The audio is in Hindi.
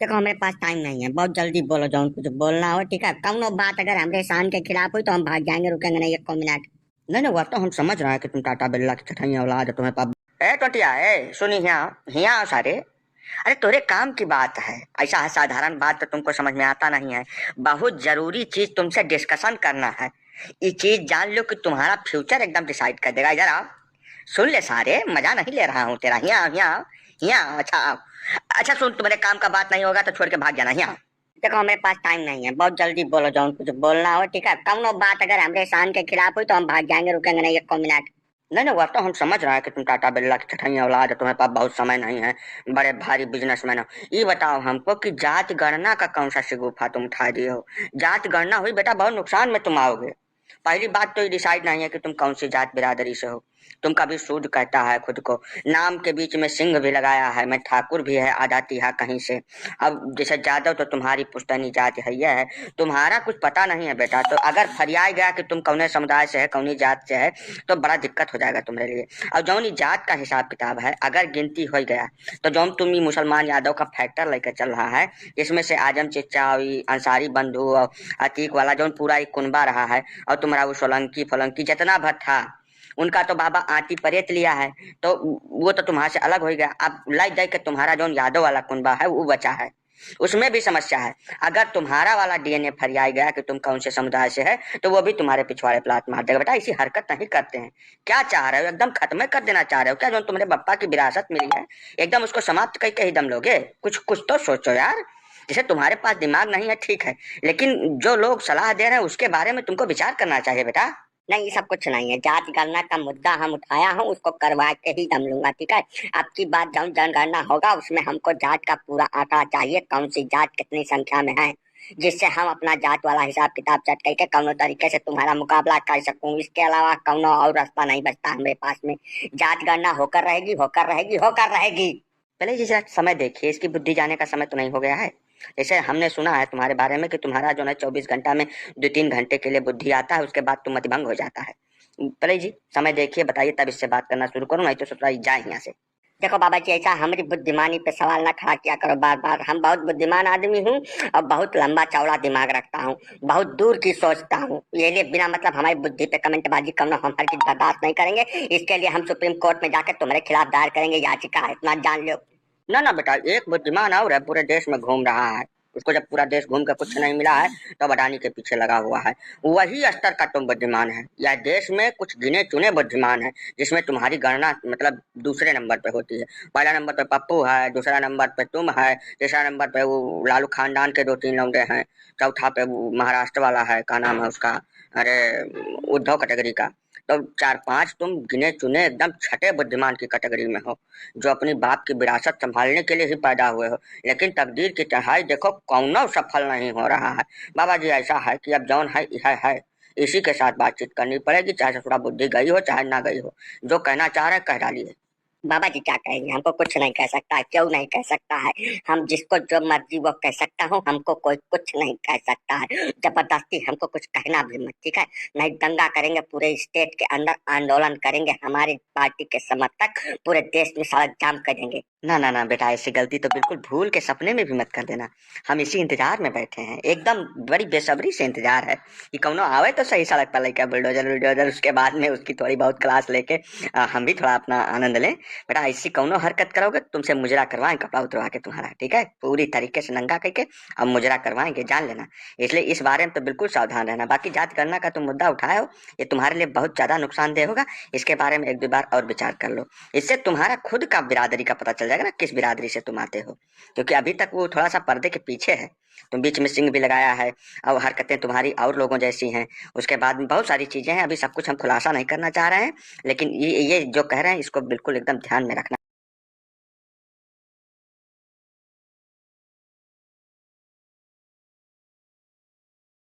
देखो हमारे पास टाइम नहीं है, बहुत जल्दी बोलो जो कुछ बोलना हो, ठीक है। कौनो बात अगर हमारे शान के खिलाफ हुई तो हम भाग जाएंगे, रुकेंगे नहीं एक मिनट। नहीं नहीं, वो तो हम समझ रहे हैं कि तुम टाटा बिरला की चटाई औलाद है, तुम्हें पाप। ए टोटिया, ए सुनी यहाँ यहाँ आओ सारे। अरे तोरे काम की बात है, ऐसा है साधारण बात तो तुमको समझ में आता नहीं है। बहुत जरूरी चीज तुमसे डिस्कशन करना है। ये चीज जान लो कि तुम्हारा फ्यूचर एकदम डिसाइड कर देगा। इधर आओ, सुन ले सारे, मजा नहीं ले रहा हूँ तेरा। यहाँ आओ, यहाँ आओ, यहाँ आओ। अच्छा आओ। अच्छा सुन, तुम्हारे काम का बात नहीं होगा तो छोड़ के भाग जाना। यहाँ देखो हमारे पास टाइम नहीं है, बहुत जल्दी बोलो जो कुछ बोलना हो, ठीक है। कौनो बात अगर हमारे शान के खिलाफ हुई तो हम भाग जाएंगे, रुकेंगे नहीं एक मिनट। नहीं नहीं, वो तो हम समझ रहे हैं कि तुम टाटा बिरला की चटाई औलाद है, तुम्हारे पास बहुत समय नहीं है, बड़े भारी बिजनेसमैन हो। ये बताओ हमको कि जात गणना का कौन सा शिगुफा तुम उठा दिए हो। जात गणना हुई बेटा, बहुत नुकसान में तुम आओगे। पहली बात तो ये डिसाइड नहीं है कि तुम कौन सी जात बिरादरी से हो। तुम कभी सूद कहता है खुद को, नाम के बीच में सिंह भी लगाया है, मैं ठाकुर भी है, आ जाती है कहीं से। अब जैसे जादव तो तुम्हारी पुश्तैनी जात है, यह है। तुम्हारा कुछ पता नहीं है बेटा, तो अगर फरियाद गया कि तुम कौने समुदाय से है, कौनी जात से है, तो बड़ा दिक्कत हो जाएगा तुम्हारे लिए। और जौन जात का हिसाब किताब है, अगर गिनती हो गया तो जौन तुम ये मुसलमान यादव का फैक्टर लेकर चल रहा है, इसमें से आजम चिच्चा और अंसारी बंधु और अतीक वाला जौन पूरा एक कुनबा रहा है, और तुम्हारा वो सोलंकी फलंकी जितना भर था, उनका तो बाबा आटी परेत लिया है। तो वो तो तुम्हारे से अलग हो गया। अब लाई जाए कि तुम्हारा जो यादव वाला कुनबा है वो बचा है, उसमें भी समस्या है। अगर तुम्हारा वाला डीएनए फरियाद गया कि तुम कौन से समुदाय से है, तो वो भी तुम्हारे पिछवाड़े प्लाट मार देगा। बेटा ऐसी हरकत नहीं करते हैं। क्या चाह रहे हो, एकदम खत्म कर देना चाह रहे हो क्या? जो तुम्हारे बप्पा की विरासत मिली है, एकदम उसको समाप्त करके ही दम लोगे? कुछ कुछ तो सोचो यार। जैसे तुम्हारे पास दिमाग नहीं है ठीक है, लेकिन जो लोग सलाह दे रहे हैं उसके बारे में तुमको विचार करना चाहिए बेटा। नहीं ये सब कुछ नहीं है, जात गणना का मुद्दा हम उठाया हूँ, उसको करवा के ही दम लूंगा, ठीक है। आपकी बात जौन जनगणना होगा उसमें हमको जात का पूरा आंकड़ा चाहिए, कौन सी जात कितनी संख्या में है, जिससे हम अपना जात वाला हिसाब किताब सेट करके कौनो तरीके से तुम्हारा मुकाबला कर सकूं। इसके अलावा कौनो और रास्ता नहीं बचता हमारे पास में। जात गणना होकर रहेगी, होकर रहेगी, होकर रहेगी। पहले जैसे समय देखिए, इसकी बुद्धि जाने का समय तो नहीं हो गया है। जैसे हमने सुना है तुम्हारे बारे में कि तुम्हारा जो है 24 घंटा में 2-3 घंटे के लिए बुद्धि आता है, उसके बाद तुम मतिभंग हो जाता है। पहले जी समय देखिए, बताइए, तब इससे बात करना शुरू करो, नहीं तो सोच जाए यहाँ से। देखो बाबा जी, ऐसा हमारी बुद्धिमानी पे सवाल ना खड़ा किया करो बार बार। हम बहुत बुद्धिमान आदमी हूँ और बहुत लंबा चौड़ा दिमाग रखता हूँ, बहुत दूर की सोचता हूँ। ये लिए बिना मतलब हमारी बुद्धि पे कमेंटबाजी करना हम हर चीज बर्दाश्त नहीं करेंगे। इसके लिए हम सुप्रीम कोर्ट में जाकर तुम्हारे खिलाफ दायर करेंगे याचिका, इतना जान लो। ना ना बेटा, एक बुद्धिमान और है, पूरे देश में घूम रहा है। उसको जब पूरा देश घूम कर कुछ नहीं मिला है तो अडानी के पीछे लगा हुआ है। वही स्तर का तुम बुद्धिमान है। यह देश में कुछ गिने चुने बुद्धिमान है जिसमें तुम्हारी गणना मतलब दूसरे नंबर पे होती है। पहला नंबर पे पप्पू है, दूसरा नंबर पे तुम है, तीसरा नंबर पे वो लालू खानदान के 2-3 लौंडे हैं, चौथा पे वो महाराष्ट्र वाला है, क्या नाम है उसका, अरे उद्धव कैटेगरी का। तो 4-5 तुम गिने चुने एकदम छठे बुद्धिमान की कैटेगरी में हो, जो अपनी बाप की विरासत संभालने के लिए ही पैदा हुए हो। लेकिन तकदीर की चढ़ाई देखो, कौनो सफल नहीं हो रहा है। बाबा जी ऐसा है कि अब जौन है यह है, इसी के साथ बातचीत करनी पड़ेगी, चाहे ससुरा बुद्धि गई हो चाहे ना गई हो। जो कहना चाह रहे कह डालिए। बाबा जी क्या कहेंगे, हमको कुछ नहीं कह सकता है, क्यों नहीं कह सकता है? हम जिसको जो मर्जी वो कह सकता हूँ, हमको कोई कुछ नहीं कह सकता है। जबरदस्ती हमको कुछ कहना भी मत, ठीक है। नहीं दंगा करेंगे, पूरे स्टेट के अंदर आंदोलन करेंगे, हमारी पार्टी के समर्थक पूरे देश में सड़क जाम करेंगे। ना ना ना बेटा, ऐसी गलती तो बिल्कुल भूल के सपने में भी मत कर देना। हम इसी इंतजार में बैठे हैं, एकदम बड़ी बेसब्री से इंतजार है कि कौनो आवे तो सही सड़क पर लेकर बुलडोजर बुलडोजर, उसके बाद में उसकी थोड़ी बहुत क्लास लेके हम भी थोड़ा अपना आनंद लें। बेटा ऐसी कौनो हरकत करोगे तुमसे मुजरा करवाएं, कपड़ा उतरवा के तुम्हारा, ठीक है, पूरी तरीके से नंगा करके अब मुजरा करवाएंगे, जान लेना। इसलिए इस बारे में तो बिल्कुल सावधान रहना। बाकी जात गणना का तुम मुद्दा उठाए हो, ये तुम्हारे लिए बहुत ज्यादा नुकसानदेह होगा। इसके बारे में 1-2 बार और विचार कर लो, इससे तुम्हारा खुद का बिरादरी का पता चल जाएगा ना, किस बिरादरी से तुम आते हो। क्योंकि अभी तक वो थोड़ा सा पर्दे के पीछे है। तुम बीच में सिंह भी लगाया है, अब हरकतें तुम्हारी और लोगों जैसी हैं। उसके बाद में बहुत सारी चीजें हैं, अभी सब कुछ हम खुलासा नहीं करना चाह रहे हैं, लेकिन ये जो कह रहे हैं इसको बिल्कुल एकदम ध्यान में रखना।